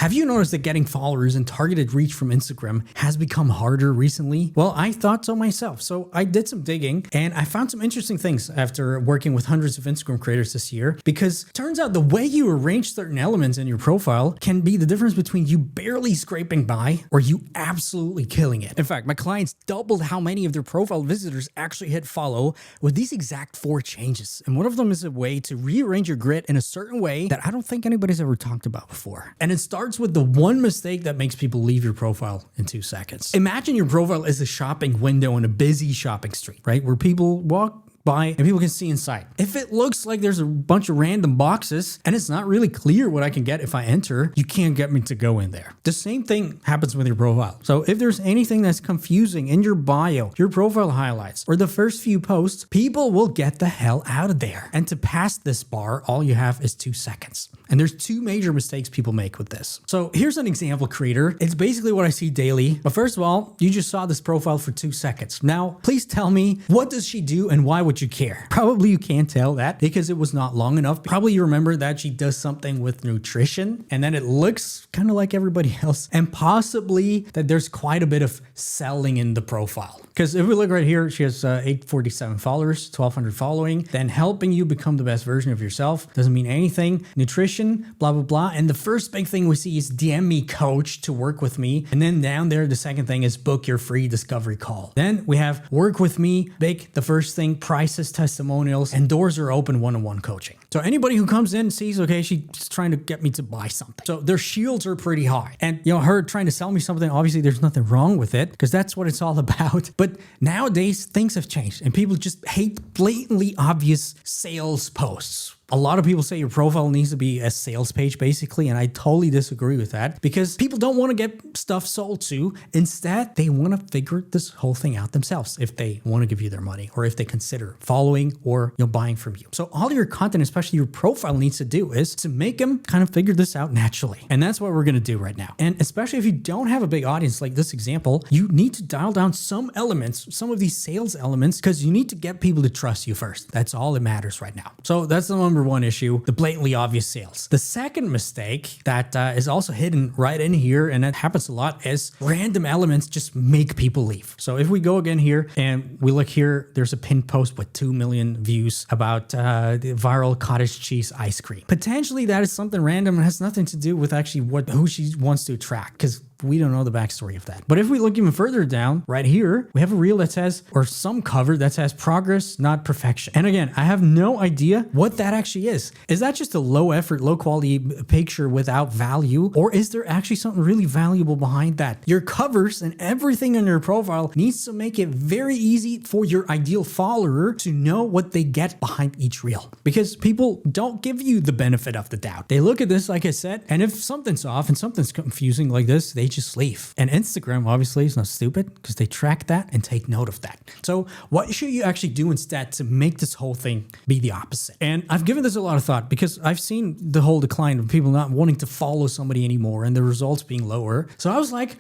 Have you noticed that getting followers and targeted reach from Instagram has become harder recently? Well, I thought so myself. So I did some digging and I found some interesting things after working with hundreds of Instagram creators this year, because it turns out the way you arrange certain elements in your profile can be the difference between you barely scraping by or you absolutely killing it. In fact, my clients doubled how many of their profile visitors actually hit follow with these exact 4 changes. And one of them is a way to rearrange your grid in a certain way that I don't think anybody's ever talked about before. And it starts with the one mistake that makes people leave your profile in 2 seconds. Imagine your profile is a shopping window in a busy shopping street, right? Where people walk by and people can see inside. If it looks like there's a bunch of random boxes and it's not really clear what I can get if I enter, you can't get me to go in there. The same thing happens with your profile. So if there's anything that's confusing in your bio, your profile highlights, or the first few posts, people will get the hell out of there. And to pass this bar, all you have is 2 seconds. And there's 2 major mistakes people make with this. So here's an example creator. It's basically what I see daily. But first of all, you just saw this profile for 2 seconds. Now, please tell me, what does she do and why would you care? Probably you can't tell that because it was not long enough. Probably you remember that she does something with nutrition and then it looks kind of like everybody else, and possibly that there's quite a bit of selling in the profile. Because if we look right here, she has 847 followers, 1,200 following, then helping you become the best version of yourself. Doesn't mean anything. Nutrition, blah, blah, blah. And the first big thing we see is DM me coach to work with me. And then down there, the second thing is book your free discovery call. Then we have work with me, big, the first thing, prices, testimonials, and doors are open, one-on-one coaching. So anybody who comes in sees, okay, she's trying to get me to buy something. So their shields are pretty high. And her trying to sell me something, obviously there's nothing wrong with it because that's what it's all about. But nowadays things have changed and people just hate blatantly obvious sales posts. A lot of people say your profile needs to be a sales page basically, and I totally disagree with that because people don't want to get stuff sold to. Instead, they want to figure this whole thing out themselves if they want to give you their money or if they consider following or buying from you. So all your content, especially your profile, needs to do is to make them kind of figure this out naturally. And that's what we're going to do right now. And especially if you don't have a big audience like this example, you need to dial down some elements, some of these sales elements, because you need to get people to trust you first. That's all that matters right now. So that's the number one issue, the blatantly obvious sales. The second mistake that is also hidden right in here, and it happens a lot, is random elements just make people leave. So if we go again here and we look here, there's a pinned post with 2 million views about the viral cottage cheese ice cream. Potentially that is something random and has nothing to do with actually who she wants to attract, because we don't know the backstory of that. But if we look even further down, right here, we have a reel that says, or some cover that says progress, not perfection. And again, I have no idea what that actually is. Is that just a low effort, low quality picture without value? Or is there actually something really valuable behind that? Your covers and everything on your profile needs to make it very easy for your ideal follower to know what they get behind each reel. Because people don't give you the benefit of the doubt. They look at this, like I said, and if something's off and something's confusing like this, they just leave. And Instagram obviously is not stupid because they track that and take note of that. So what should you actually do instead to make this whole thing be the opposite? And I've given this a lot of thought because I've seen the whole decline of people not wanting to follow somebody anymore and the results being lower. So I was like,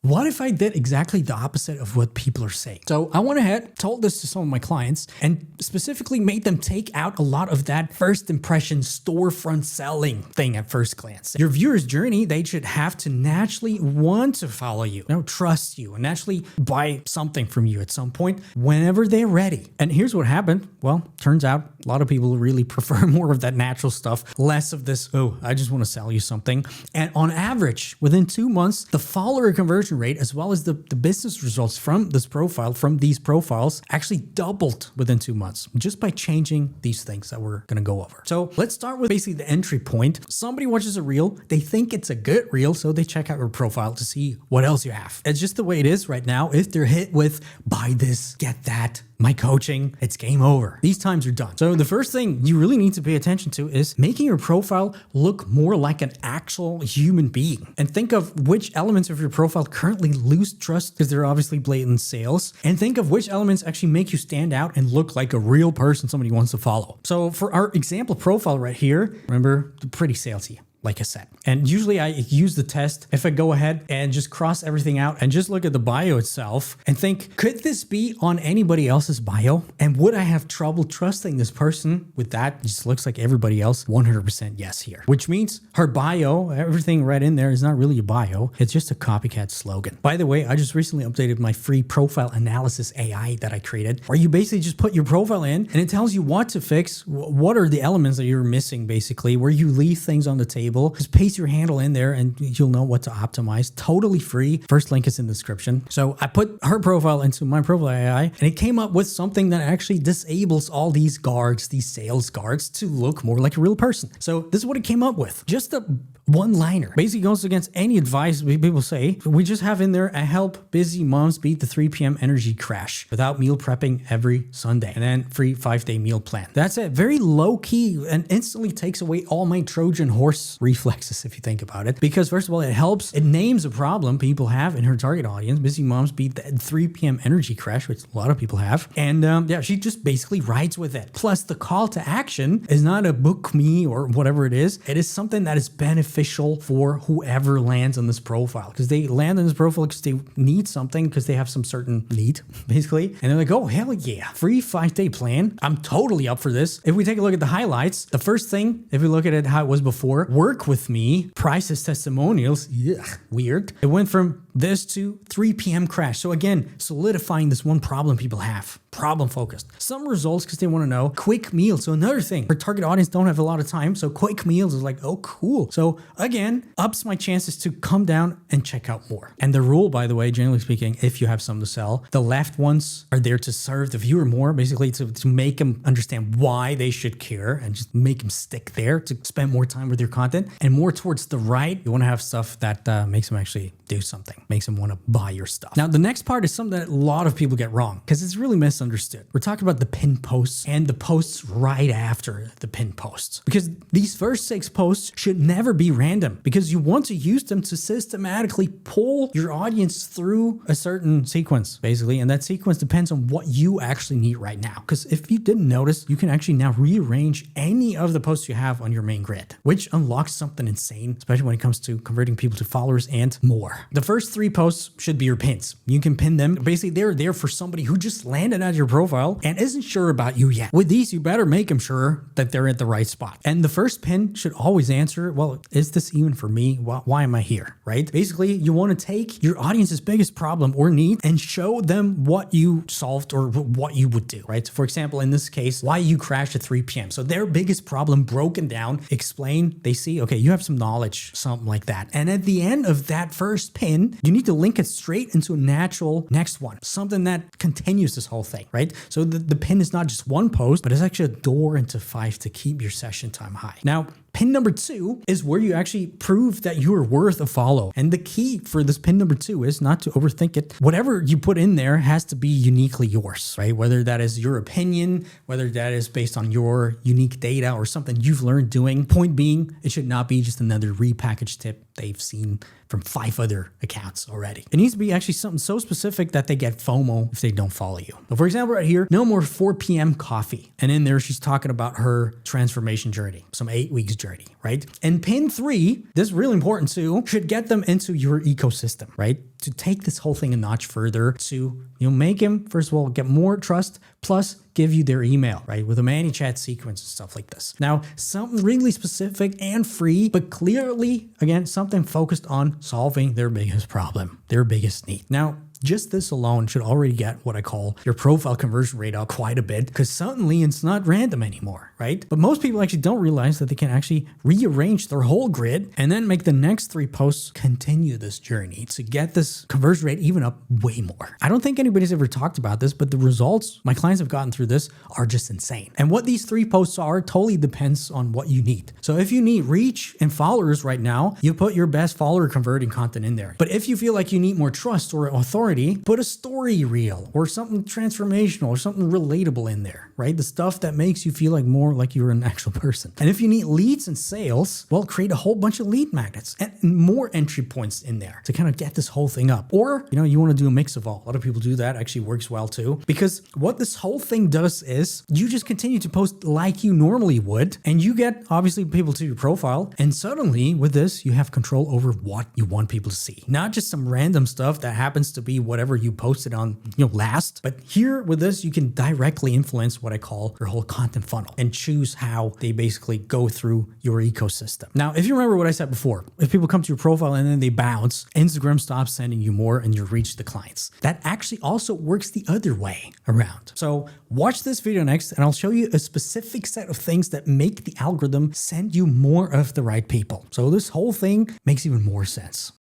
what if I did exactly the opposite of what people are saying? So I went ahead, told this to some of my clients, and specifically made them take out a lot of that first impression storefront selling thing at first glance. Your viewer's journey, they should have to naturally want to follow you, trust you, and actually buy something from you at some point whenever they're ready. And here's what happened. Well, turns out a lot of people really prefer more of that natural stuff, less of this, oh, I just want to sell you something. And on average, within 2 months, the follower conversion rate, as well as the business results from this profile, from these profiles, actually doubled within 2 months just by changing these things that we're going to go over. So let's start with basically the entry point. Somebody watches a reel, they think it's a good reel, so they check out your profile to see what else you have. It's just the way it is right now. If they're hit with buy this, get that, my coaching, it's game over. These times are done. So the first thing you really need to pay attention to is making your profile look more like an actual human being. And think of which elements of your profile currently lose trust because they're obviously blatant sales. And think of which elements actually make you stand out and look like a real person somebody wants to follow. So for our example profile right here, remember, pretty salesy. like I said. And usually I use the test if I go ahead and just cross everything out and just look at the bio itself and think, could this be on anybody else's bio? And would I have trouble trusting this person with that? It just looks like everybody else. 100% yes here, which means her bio, everything right in there is not really a bio. It's just a copycat slogan. By the way, I just recently updated my free profile analysis AI that I created, where you basically just put your profile in and it tells you what to fix, what are the elements that you're missing, basically, where you leave things on the table. Just paste your handle in there and you'll know what to optimize. Totally free. First link is in the description. So I put her profile into my profile AI and it came up with something that actually disables all these guards, these sales guards, to look more like a real person. So this is what it came up with. Just a one-liner. Basically goes against any advice people say. We just have in there, I help busy moms beat the 3 p.m. energy crash without meal prepping every Sunday. And then free 5-day meal plan. That's it. Very low-key and instantly takes away all my Trojan horse reflexes, if you think about it. Because first of all, it helps. It names a problem people have in her target audience. Busy moms beat the 3 p.m. energy crash, which a lot of people have. And yeah, she just basically rides with it. Plus, the call to action is not a book me or whatever it is. It is something that is beneficial for whoever lands on this profile, because they land on this profile because they need something, because they have some certain need, basically. And they're like, oh, hell yeah, free 5-day plan. I'm totally up for this. If we take a look at the highlights, the first thing, if we look at it how it was before, work with me, prices, testimonials, yeah, weird. It went from this to 3 p.m. crash. So again, solidifying this one problem people have. Problem focused. Some results because they want to know. Quick meals. So another thing, our target audience don't have a lot of time. So quick meals is like, oh, cool. So again, ups my chances to come down and check out more. And the rule, by the way, generally speaking, if you have something to sell, the left ones are there to serve the viewer more, basically to make them understand why they should care and just make them stick there, to spend more time with your content. And more towards the right, you want to have stuff that makes them actually do something, makes them want to buy your stuff. Now, the next part is something that a lot of people get wrong because it's really misunderstood. We're talking about the pinned posts and the posts right after the pinned posts, because these first 6 posts should never be random, because you want to use them to systematically pull your audience through a certain sequence, basically. And that sequence depends on what you actually need right now. Because if you didn't notice, you can actually now rearrange any of the posts you have on your main grid, which unlocks something insane, especially when it comes to converting people to followers and more. The first 3 posts should be your pins. You can pin them. Basically, they're there for somebody who just landed at your profile and isn't sure about you yet. With these, you better make them sure that they're at the right spot. And the first pin should always answer, well, is this even for me? Why am I here, right? Basically, you want to take your audience's biggest problem or need and show them what you solved or what you would do, right? So for example, in this case, why you crashed at 3 p.m. So their biggest problem broken down, explain, they see, okay, you have some knowledge, something like that. And at the end of that first pin, you need to link it straight into a natural next one, something that continues this whole thing, right? So the pin is not just one post, but it's actually a door into 5 to keep your session time high. Now, pin number 2 is where you actually prove that you are worth a follow. And the key for this pin number 2 is not to overthink it. Whatever you put in there has to be uniquely yours, right? Whether that is your opinion, whether that is based on your unique data or something you've learned doing. Point being, it should not be just another repackaged tip they've seen from 5 other accounts already. It needs to be actually something so specific that they get FOMO if they don't follow you. But for example, right here, no more 4 p.m. coffee. And in there, she's talking about her transformation journey, some 8 weeks journey, right? And pin 3, this is really important too, should get them into your ecosystem, right? To take this whole thing a notch further, to make him, first of all, get more trust, plus give you their email, right? With a ManyChat sequence and stuff like this. Now, something really specific and free, but clearly, again, something focused on solving their biggest problem, their biggest need. Now, just this alone should already get what I call your profile conversion rate up quite a bit, because suddenly it's not random anymore, right? But most people actually don't realize that they can actually rearrange their whole grid and then make the next 3 posts continue this journey to get this conversion rate even up way more. I don't think anybody's ever talked about this, but the results my clients have gotten through this are just insane. And what these 3 posts are totally depends on what you need. So if you need reach and followers right now, you put your best follower converting content in there. But if you feel like you need more trust or authority, priority, put a story reel or something transformational or something relatable in there, right? The stuff that makes you feel like more like you're an actual person. And if you need leads and sales, well, create a whole bunch of lead magnets and more entry points in there to kind of get this whole thing up. Or, you want to do a mix of all. A lot of people do that, actually works well too, because what this whole thing does is you just continue to post like you normally would, and you get obviously people to your profile. And suddenly with this, you have control over what you want people to see, not just some random stuff that happens to be whatever you posted on, last. But here with this, you can directly influence what I call your whole content funnel and choose how they basically go through your ecosystem. Now, if you remember what I said before, if people come to your profile and then they bounce, Instagram stops sending you more and your reach declines. That actually also works the other way around. So watch this video next and I'll show you a specific set of things that make the algorithm send you more of the right people. So this whole thing makes even more sense.